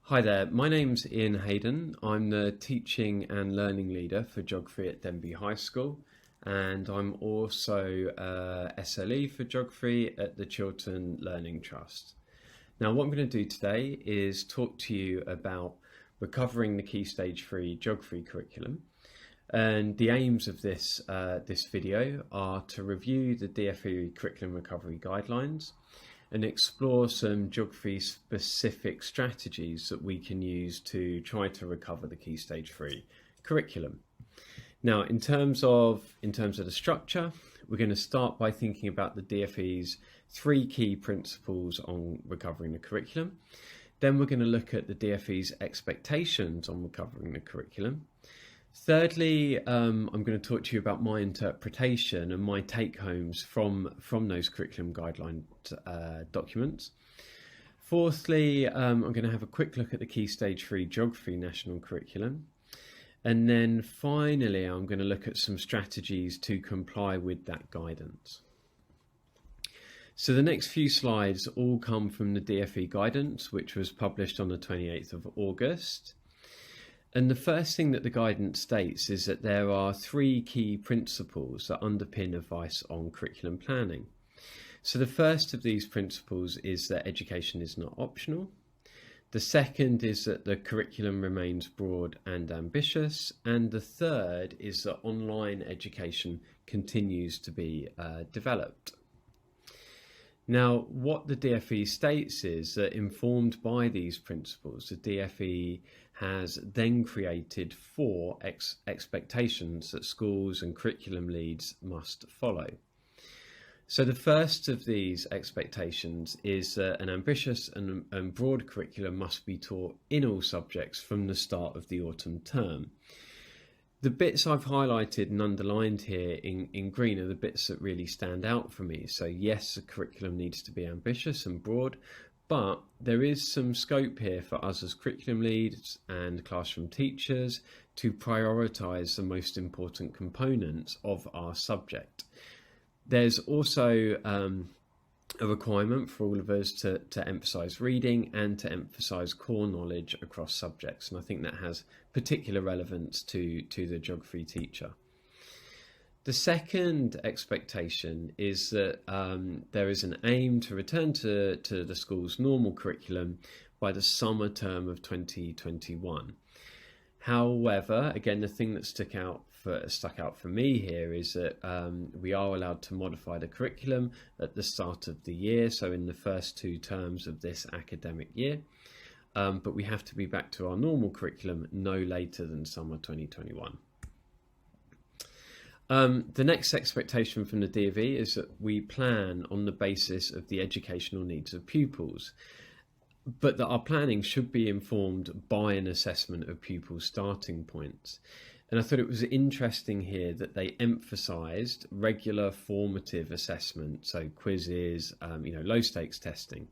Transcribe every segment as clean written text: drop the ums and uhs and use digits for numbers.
Hi there, my name's Ian Hayden. I'm the Teaching and Learning Leader for Geography at Denby High School, and I'm also SLE for Geography at the Chiltern Learning Trust. Now, what I'm going to do today is talk to you about recovering the Key Stage 3 Geography curriculum. And the aims of this video are to review the DfE Curriculum Recovery Guidelines and explore some geography-specific strategies that we can use to try to recover the Key Stage 3 curriculum. Now, in terms of the structure, we're going to start by thinking about the DfE's 3 key principles on recovering the curriculum. Then we're going to look at the DfE's expectations on recovering the curriculum. Thirdly, I'm going to talk to you about my interpretation and my take-homes from those curriculum guideline documents. Fourthly, I'm going to have a quick look at the Key Stage 3 Geography National Curriculum. And then finally, I'm going to look at some strategies to comply with that guidance. So the next few slides all come from the DfE guidance, which was published on the 28th of August. And the first thing that the guidance states is that there are 3 key principles that underpin advice on curriculum planning. So the first of these principles is that education is not optional. The second is that the curriculum remains broad and ambitious. And the third is that online education continues to be developed. Now, what the DfE states is that informed by these principles, the DfE has then created 4 expectations that schools and curriculum leads must follow. So the first of these expectations is that an ambitious and broad curriculum must be taught in all subjects from the start of the autumn term. The bits I've highlighted and underlined here in green are the bits that really stand out for me. So yes, the curriculum needs to be ambitious and broad, but there is some scope here for us as curriculum leads and classroom teachers to prioritise the most important components of our subject. There's also a requirement for all of us to emphasise reading and to emphasise core knowledge across subjects, and I think that has particular relevance to the geography teacher. The second expectation is that there is an aim to return to the school's normal curriculum by the summer term of 2021. However, again, the thing that stuck out for me here is that we are allowed to modify the curriculum at the start of the year, so in the first 2 terms of this academic year, but we have to be back to our normal curriculum no later than summer 2021. The next expectation from the DfE is that we plan on the basis of the educational needs of pupils, but that our planning should be informed by an assessment of pupils' starting points. And I thought it was interesting here that they emphasised regular formative assessment, so quizzes, low stakes testing,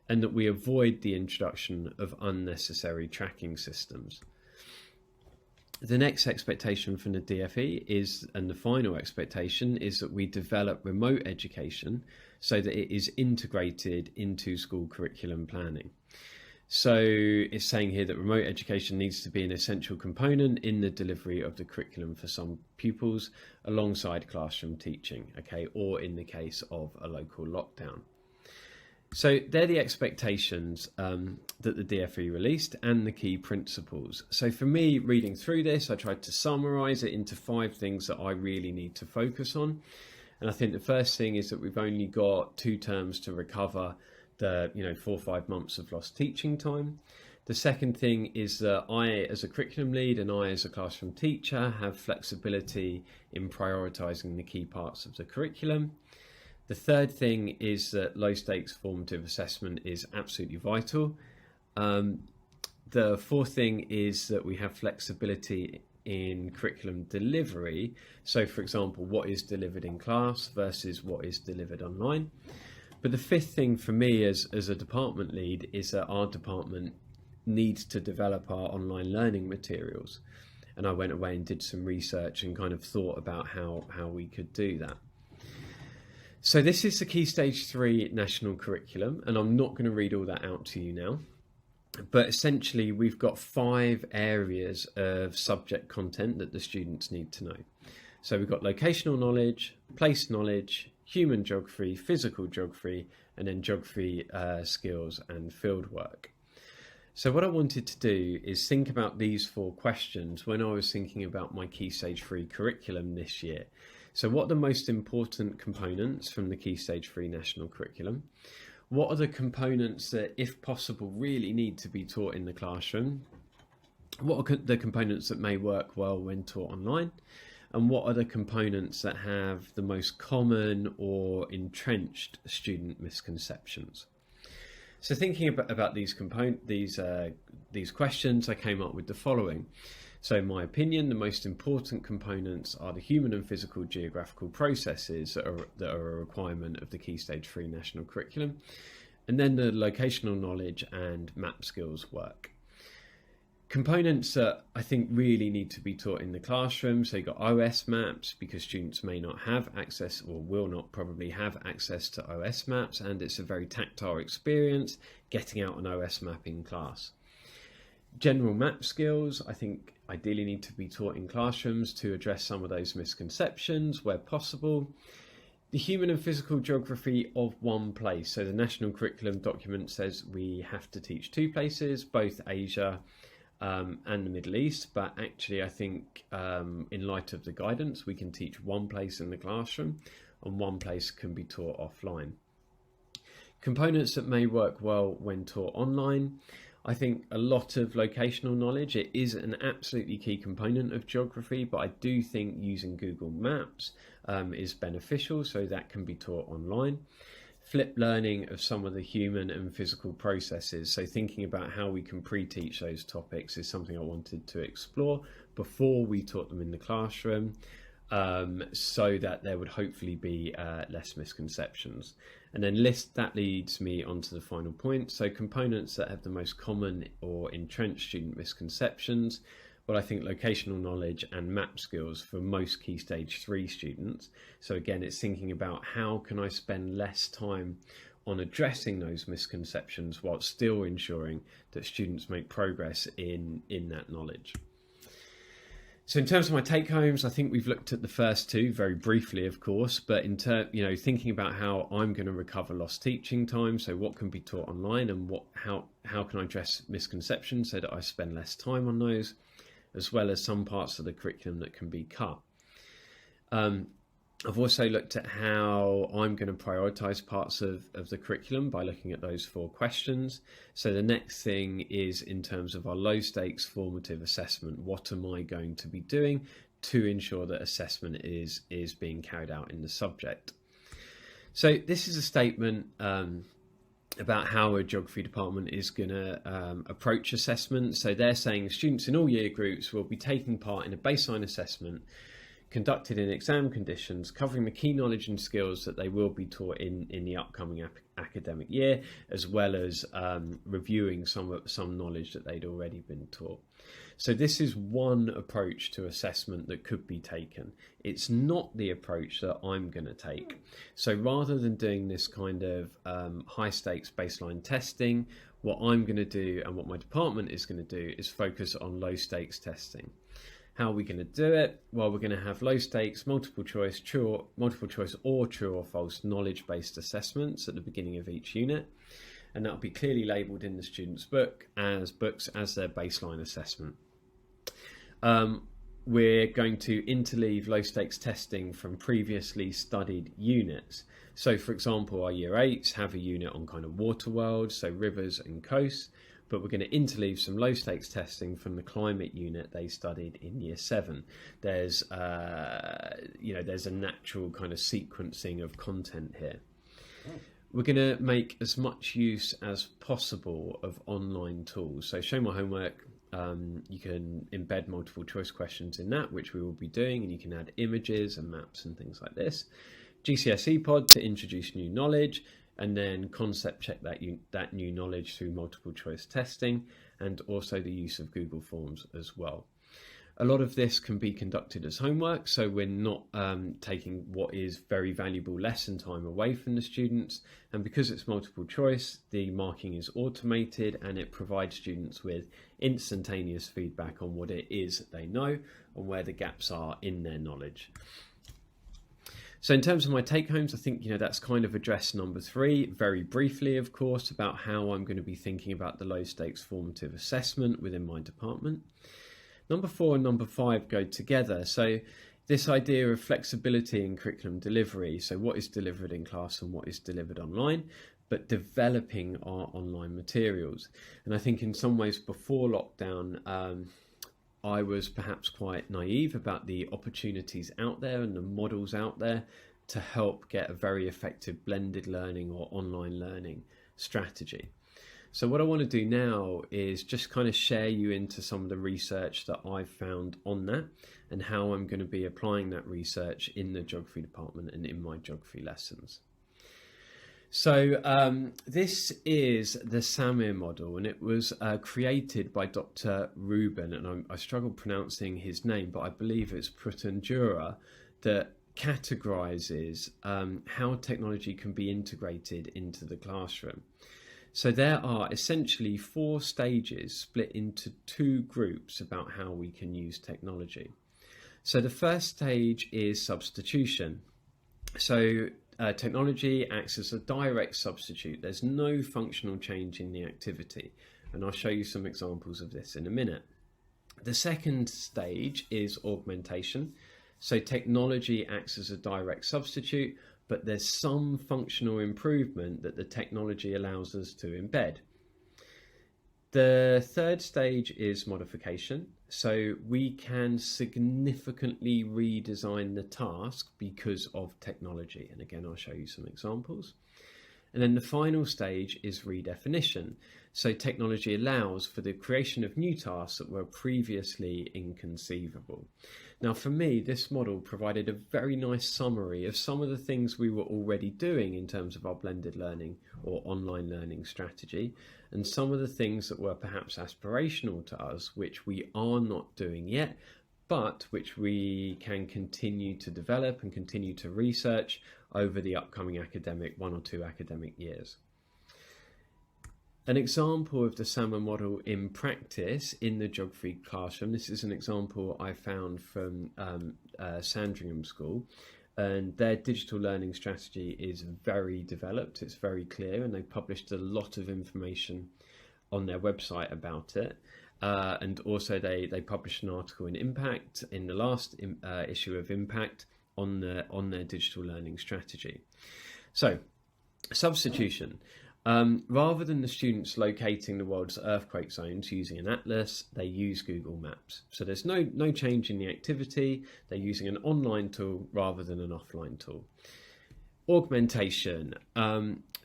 and that we avoid the introduction of unnecessary tracking systems. The next expectation from the DfE is, and the final expectation, is that we develop remote education so that it is integrated into school curriculum planning. So it's saying here that remote education needs to be an essential component in the delivery of the curriculum for some pupils alongside classroom teaching, or in the case of a local lockdown. So they're the expectations that the DfE released and the key principles. So for me, reading through this, I tried to summarise it into 5 things that I really need to focus on. And I think the first thing is that we've only got 2 terms to recover the 4 or 5 months of lost teaching time. The second thing is that I, as a curriculum lead, and I, as a classroom teacher, have flexibility in prioritising the key parts of the curriculum. The third thing is that low stakes formative assessment is absolutely vital. The fourth thing is that we have flexibility in curriculum delivery. So for example, what is delivered in class versus what is delivered online. But the fifth thing for me as a department lead is that our department needs to develop our online learning materials. And I went away and did some research and kind of thought about how we could do that. So this is the Key Stage 3 national curriculum, and I'm not going to read all that out to you now. But essentially, we've got 5 areas of subject content that the students need to know. So we've got locational knowledge, place knowledge, human geography, physical geography, and then geography skills and fieldwork. So what I wanted to do is think about these 4 questions when I was thinking about my Key Stage 3 curriculum this year. So what are the most important components from the Key Stage 3 national curriculum? What are the components that, if possible, really need to be taught in the classroom? What are the components that may work well when taught online? And what are the components that have the most common or entrenched student misconceptions? So thinking about these questions, I came up with the following. So in my opinion, the most important components are the human and physical geographical processes that are a requirement of the Key Stage 3 national curriculum, and then the locational knowledge and map skills work. Components that I think really need to be taught in the classroom. So you've got OS maps, because students may not have access, or will not probably have access to OS maps, and it's a very tactile experience getting out an OS map in class. General map skills, I think, ideally need to be taught in classrooms to address some of those misconceptions where possible. The human and physical geography of one place. So the national curriculum document says we have to teach 2 places, both Asia and the Middle East, but actually I think in light of the guidance, we can teach 1 place in the classroom and 1 place can be taught offline. Components that may work well when taught online. I think a lot of locational knowledge, it is an absolutely key component of geography, but I do think using Google Maps is beneficial, so that can be taught online. Flipped learning of some of the human and physical processes, so thinking about how we can pre-teach those topics is something I wanted to explore before we taught them in the classroom, so that there would hopefully be less misconceptions. And then that leads me on to the final point. So components that have the most common or entrenched student misconceptions. Well, I think locational knowledge and map skills for most Key Stage 3 students. So again, it's thinking about how can I spend less time on addressing those misconceptions while still ensuring that students make progress in that knowledge. So in terms of my take-homes, I think we've looked at the first 2 very briefly, of course, but thinking about how I'm going to recover lost teaching time, so what can be taught online, and how can I address misconceptions so that I spend less time on those, as well as some parts of the curriculum that can be cut. I've also looked at how I'm going to prioritise parts of the curriculum by looking at those 4 questions. So the next thing is in terms of our low stakes formative assessment. What am I going to be doing to ensure that assessment is being carried out in the subject? So this is a statement about how a geography department is going to approach assessment. So they're saying students in all year groups will be taking part in a baseline assessment conducted in exam conditions, covering the key knowledge and skills that they will be taught in the upcoming academic year, as well as reviewing some knowledge that they'd already been taught. So this is one approach to assessment that could be taken. It's not the approach that I'm going to take. So rather than doing this kind of high stakes baseline testing, what I'm going to do and what my department is going to do is focus on low stakes testing. How are we going to do it? Well, we're going to have low stakes, multiple choice or true or false knowledge-based assessments at the beginning of each unit. And that'll be clearly labelled in the student's books as their baseline assessment. We're going to interleave low stakes testing from previously studied units. So for example, our year 8s have a unit on kind of water world, so rivers and coasts. But we're going to interleave some low stakes testing from the climate unit they studied in year 7. There's a natural kind of sequencing of content here. We're going to make as much use as possible of online tools. So Show My Homework, you can embed multiple choice questions in that, which we will be doing, and you can add images and maps and things like this. GCSE Pod to introduce new knowledge, and then concept check that new knowledge through multiple choice testing, and also the use of Google Forms as well. A lot of this can be conducted as homework, so we're not taking what is very valuable lesson time away from the students. And because it's multiple choice, the marking is automated and it provides students with instantaneous feedback on what it is they know and where the gaps are in their knowledge. So in terms of my take-homes, I think that's kind of addressed number 3, very briefly, of course, about how I'm going to be thinking about the low-stakes formative assessment within my department. Number 4 and number 5 go together. So this idea of flexibility in curriculum delivery, so what is delivered in class and what is delivered online, but developing our online materials. And I think in some ways before lockdown, I was perhaps quite naive about the opportunities out there and the models out there to help get a very effective blended learning or online learning strategy. So what I want to do now is just kind of share you into some of the research that I've found on that and how I'm going to be applying that research in the geography department and in my geography lessons. So this is the Samir model, and it was created by Dr. Rubin, and I struggle pronouncing his name, but I believe it's Prutendura, that categorizes how technology can be integrated into the classroom. So there are essentially 4 stages split into 2 groups about how we can use technology. So the first stage is substitution. So technology acts as a direct substitute. There's no functional change in the activity, and I'll show you some examples of this in a minute. The second stage is augmentation. So technology acts as a direct substitute, but there's some functional improvement that the technology allows us to embed. The third stage is modification. So we can significantly redesign the task because of technology. And again, I'll show you some examples. And then the final stage is redefinition. So technology allows for the creation of new tasks that were previously inconceivable. Now, for me, this model provided a very nice summary of some of the things we were already doing in terms of our blended learning or online learning strategy, and some of the things that were perhaps aspirational to us, which we are not doing yet, but which we can continue to develop and continue to research over the upcoming 1 or 2 academic years. An example of the Samir model in practice in the geography classroom, this is an example I found from Sandringham School, and their digital learning strategy is very developed, it's very clear, and they published a lot of information on their website about it. And also they published an article in Impact, in the last issue of Impact, on their digital learning strategy. So, substitution. Rather than the students locating the world's earthquake zones using an atlas, they use Google Maps. So there's no change in the activity. They're using an online tool rather than an offline tool. Augmentation.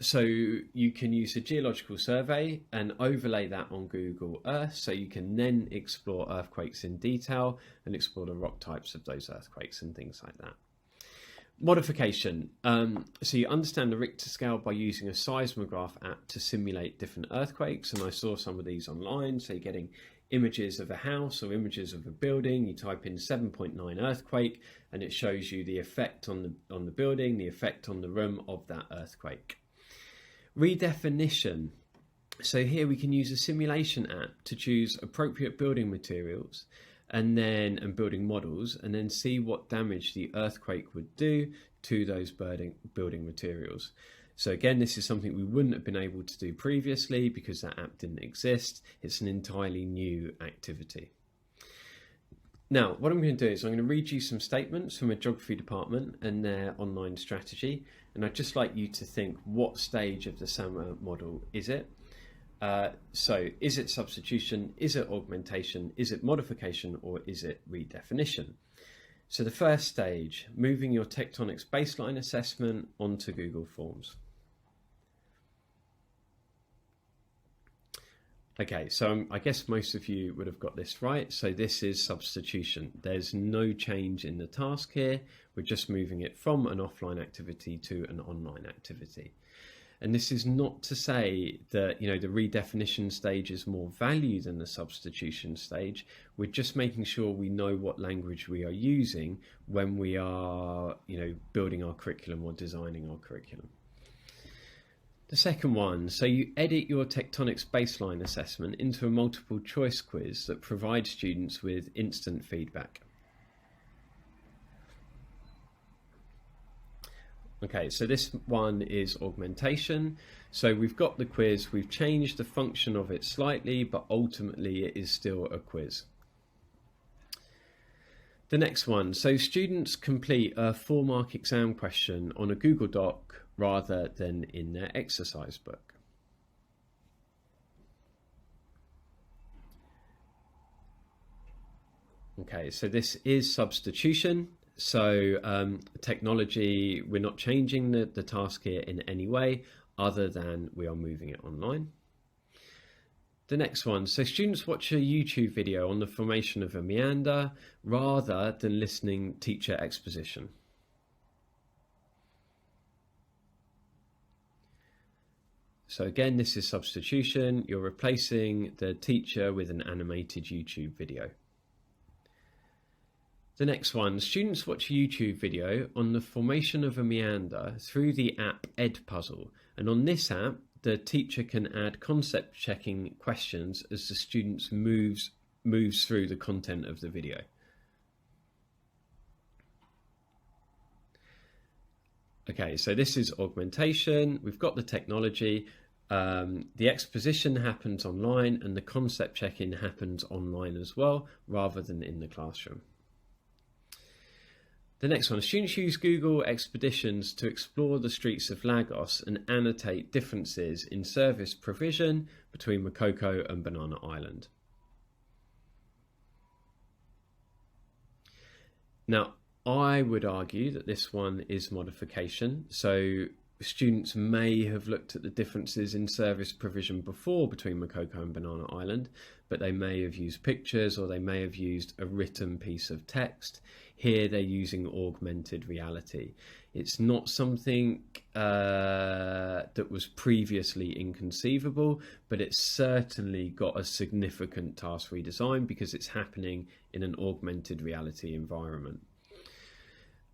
So you can use a geological survey and overlay that on Google Earth, so you can then explore earthquakes in detail and explore the rock types of those earthquakes and things like that. Modification. So you understand the Richter scale by using a seismograph app to simulate different earthquakes, and I saw some of these online. So you're getting images of a house or images of a building. You type in 7.9 earthquake and it shows you the effect on the building, the effect on the room of that earthquake. Redefinition. So here we can use a simulation app to choose appropriate building materials and building models, and then see what damage the earthquake would do to those building materials. So again, this is something we wouldn't have been able to do previously because that app didn't exist. It's an entirely new activity. Now, what I'm going to do is I'm going to read you some statements from a geography department and their online strategy. And I'd just like you to think, what stage of the Samir model is it? So is it substitution? Is it augmentation? Is it modification? Or is it redefinition? So the first stage, moving your tectonics baseline assessment onto Google Forms. Okay, so I guess most of you would have got this right. So this is substitution. There's no change in the task here. We're just moving it from an offline activity to an online activity. And this is not to say that, the redefinition stage is more value than the substitution stage. We're just making sure we know what language we are using when we are, building our curriculum or designing our curriculum. The second one, so you edit your tectonics baseline assessment into a multiple choice quiz that provides students with instant feedback. Okay, so this one is augmentation. So we've got the quiz, we've changed the function of it slightly, but ultimately it is still a quiz. The next one, so students complete a 4-mark exam question on a Google Doc rather than in their exercise book. Okay, so this is substitution. So technology, we're not changing the task here in any way other than we are moving it online. The next one, so students watch a YouTube video on the formation of a meander rather than listening teacher exposition. So again, this is substitution. You're replacing the teacher with an animated YouTube video. The next one, students watch a YouTube video on the formation of a meander through the app Edpuzzle. And on this app, the teacher can add concept checking questions as the student moves through the content of the video. Okay, so this is augmentation. We've got the technology. The exposition happens online and the concept check-in happens online as well, rather than in the classroom. The next one, students use Google Expeditions to explore the streets of Lagos and annotate differences in service provision between Makoko and Banana Island. Now, I would argue that this one is modification. So students may have looked at the differences in service provision before between Makoko and Banana Island, but they may have used pictures or they may have used a written piece of text. Here they're using augmented reality. It's not something that was previously inconceivable, but it's certainly got a significant task redesign because it's happening in an augmented reality environment.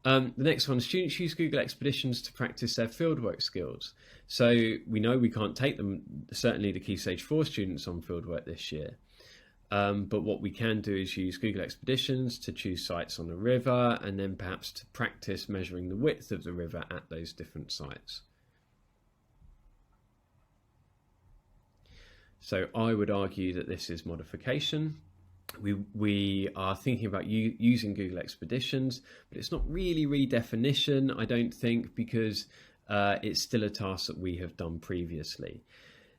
The next one, students use Google Expeditions to practice their fieldwork skills. So we know we can't take them, certainly the Key Stage 4 students, on fieldwork this year. But what we can do is use Google Expeditions to choose sites on the river and then perhaps to practice measuring the width of the river at those different sites. So I would argue that this is modification. We are thinking about using Google Expeditions, but it's not really redefinition, I don't think, because it's still a task that we have done previously.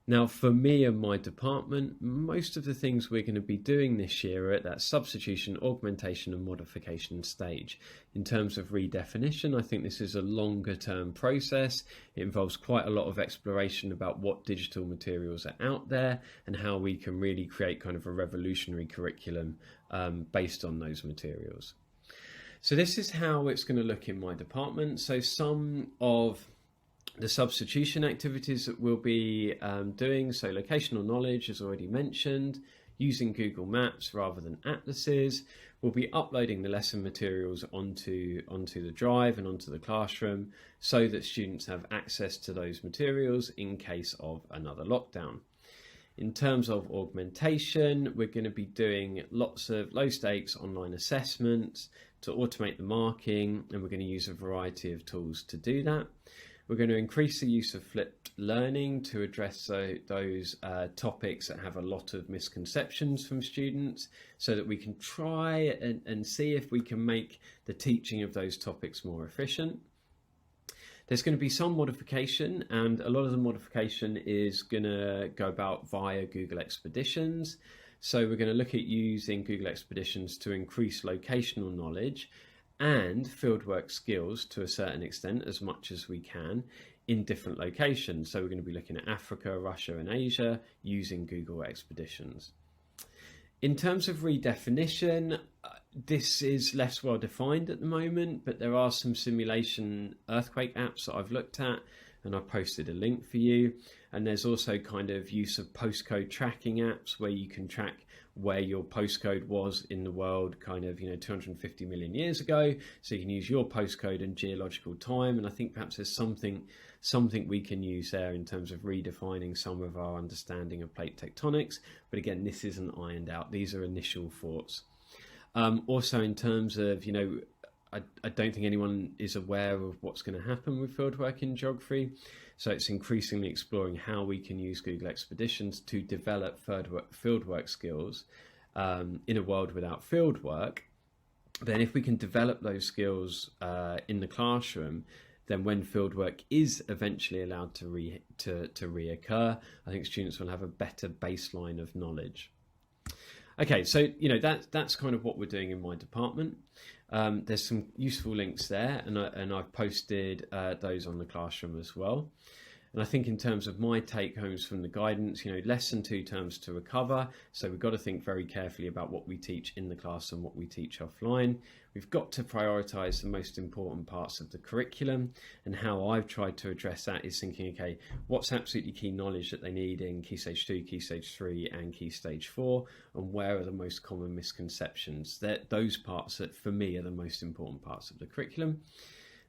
Now, for me and my department, most of the things we're going to be doing this year are at that substitution, augmentation and modification stage. In terms of redefinition, I think this is a longer term process. It involves quite a lot of exploration about what digital materials are out there and how we can really create kind of a revolutionary curriculum based on those materials. So this is how it's going to look in my department. So some of the substitution activities that we'll be doing, so locational knowledge as already mentioned, using Google Maps rather than atlases. We'll be uploading the lesson materials onto the drive and onto the classroom so that students have access to those materials in case of another lockdown. In terms of augmentation, we're going to be doing lots of low stakes online assessments to automate the marking, and we're going to use a variety of tools to do that. We're going to increase the use of flipped learning to address those topics that have a lot of misconceptions from students so that we can try and see if we can make the teaching of those topics more efficient. There's going to be some modification, and a lot of the modification is going to go about via Google Expeditions. So we're going to look at using Google Expeditions to increase locational knowledge and fieldwork skills to a certain extent, as much as we can, in different locations. So we're going to be looking at Africa, Russia and Asia using Google Expeditions. In terms of redefinition, this is less well defined at the moment, but there are some simulation earthquake apps that I've looked at and I've posted a link for you. And there's also kind of use of postcode tracking apps where you can track where your postcode was in the world kind of 250 million years ago, so you can use your postcode and geological time. And I think perhaps there's something we can use there in terms of redefining some of our understanding of plate tectonics. But again, this isn't ironed out. These are initial thoughts. Also in terms of I don't think anyone is aware of what's going to happen with fieldwork in geography. So it's increasingly exploring how we can use Google Expeditions to develop fieldwork skills in a world without fieldwork. Then if we can develop those skills in the classroom, then when fieldwork is eventually allowed to reoccur, I think students will have a better baseline of knowledge. Okay, so that's kind of what we're doing in my department. There's some useful links there, and I've posted those on the classroom as well. And I think in terms of my take homes from the guidance, less than 2 terms to recover. So we've got to think very carefully about what we teach in the class and what we teach offline. We've got to prioritise the most important parts of the curriculum, and how I've tried to address that is thinking, okay, what's absolutely key knowledge that they need in Key Stage 2, Key Stage 3 and Key Stage 4, and where are the most common misconceptions? Those parts that for me are the most important parts of the curriculum.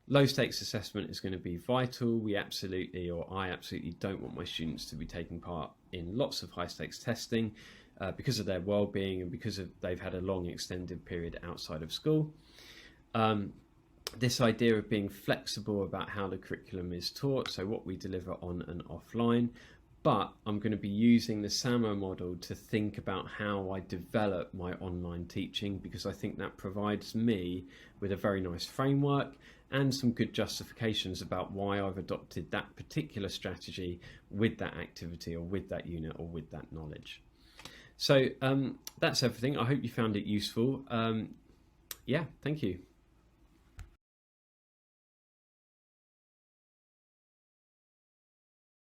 Low stakes assessment is going to be vital. I absolutely don't want my students to be taking part in lots of high stakes testing because of their well-being and because they've had a long extended period outside of school. This idea of being flexible about how the curriculum is taught, so what we deliver on and offline. But I'm going to be using the Samir model to think about how I develop my online teaching, because I think that provides me with a very nice framework and some good justifications about why I've adopted that particular strategy with that activity or with that unit or with that knowledge. So that's everything. I hope you found it useful. Yeah, thank you.